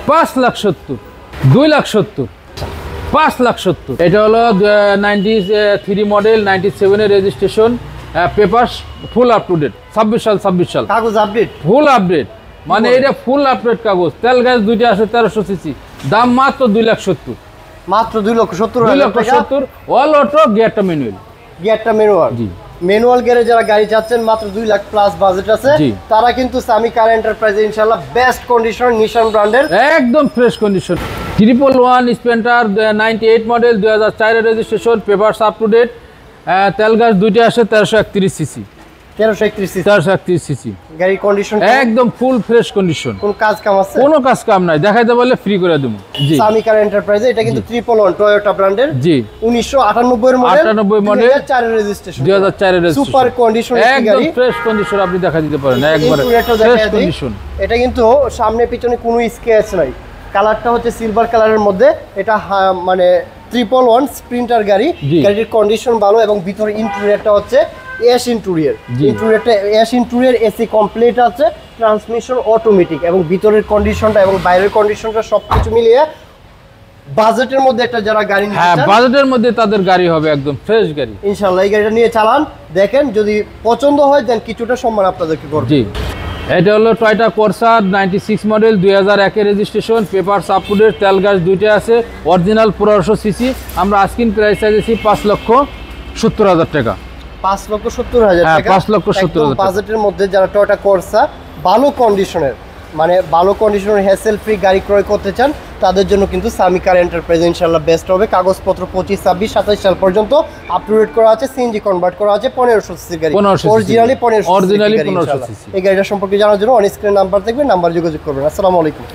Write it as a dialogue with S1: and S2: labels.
S1: 5,70,000, 2,70,000, 5,70,000। এটা হলো 93 মডেল, 97 এর registration, paper full up to date, 26 সাল
S2: কাগজ আপডেট,
S1: ফুল আপডেট, মানে এটা ফুল আপডেট কাগজ। তেল গ্যাস দুইটা আছে 1300 সিসি, দাম মাত্র 2,70,000,
S2: মাত্র 2,70,000
S1: অল অটো, গিয়ারটা ম্যানুয়াল।
S2: গিয়ারটা ম্যানুয়াল,
S1: জি।
S2: ম্যানুয়াল গিয়ারে যারা গাড়ি চাচ্ছেন মাত্র 2 লাখ প্লাস বাজেট আছে, তারা কিন্তু সামি কার এন্টারপ্রাইজে ইনশাআল্লাহ বেস্ট কন্ডিশন নিশান ব্র্যান্ডের
S1: একদম ফ্রেশ কন্ডিশন 111 স্প্লেন্ডার 98 মডেল, 2004 এর registration, papers up to date, তেল গ্যাস দুইটা আছে 1331 সিসি, 1331 সিসি।
S2: গাড়ির কন্ডিশন
S1: একদম ফুল ফ্রেশ কন্ডিশন,
S2: কোন কাজ কাম আছে?
S1: কোনো কাজ কাম নাই, দেখাইতে বললে ফ্রি করে দেবো। জি,
S2: সামি কার এন্টারপ্রাইজে এটা কিন্তু 111 টয়োটা ব্র্যান্ডের,
S1: জি,
S2: 1998 এর মডেল,
S1: 98 মডেল,
S2: 2004 এর রেজিস্ট্রেশন,
S1: 2004 এর রেজিস্ট্রেশন,
S2: সুপার কন্ডিশন
S1: একদম ফ্রেশ কন্ডিশন, আপনি দেখা দিতে পারেন একবারে ফ্রেশ কন্ডিশন।
S2: এটা কিন্তু সামনে পিছনে কোনো স্ক্র্যাচ নাই, কালারটা হচ্ছে সিলভার কালারের মধ্যে। এটা মানে 111 স্প্রিন্টার গাড়ি, গাড়ির কন্ডিশন ভালো এবং ভিতরে ইন্টেরিয়রটা হচ্ছে এস ইন্টেরিয়র, ইন্টেরিয়রটা এস ইন্টেরিয়র, এসি কমপ্লিট আছে, ট্রান্সমিশন অটোমেটিক এবং ভিতরের কন্ডিশনটা এবং বাইরের কন্ডিশনটা সবকিছু মিলিয়ে বাজেটের মধ্যে একটা যারা গাড়ি নিতে চান,
S1: বাজেটের মধ্যে তাদের গাড়ি হবে একদম ফ্রেশ গাড়ি।
S2: ইনশাআল্লাহ এই গাড়িটা নিয়ে চালান, দেখেন যদি পছন্দ হয় দেন কিছুটা সম্মান আপনাদেরকে করব।
S1: জি, এটা হলো টয়োটা কোরসা 96 মডেল, 2001 এর registration, papers up to date, তেল গ্যাস দুইটা আছে, অরিজিনাল 1500 সিসি। আমরা আস্কিং প্রাইস চাইছি 5,70,000 টাকা।
S2: 5,70,000 টাকা,
S1: 5,70,000
S2: বাজেটের মধ্যে যারা টয়োটা কোরসা ভালো কন্ডিশনের, মানে ভালো কন্ডিশনের হ্যাসেল ফ্রি গাড়ি ক্রয় করতে চান তাদের জন্য কিন্তু সামি কার এন্টারপ্রাইজ ইনশাআল্লাহ বেস্ট হবে। কাগজপত্র 25, 26, 27 সাল পর্যন্ত আপডেট করা আছে, সিএনজি কনভার্ট করা আছে, 1500 সিসির গাড়ি, অরিজিনালি 1500 সিসি। এই গাড়িটা সম্পর্কে জানার জন্য অন স্ক্রিন নাম্বার দেখবেন, নাম্বার যোগাযোগ করবেন। আসসালামু আলাইকুম।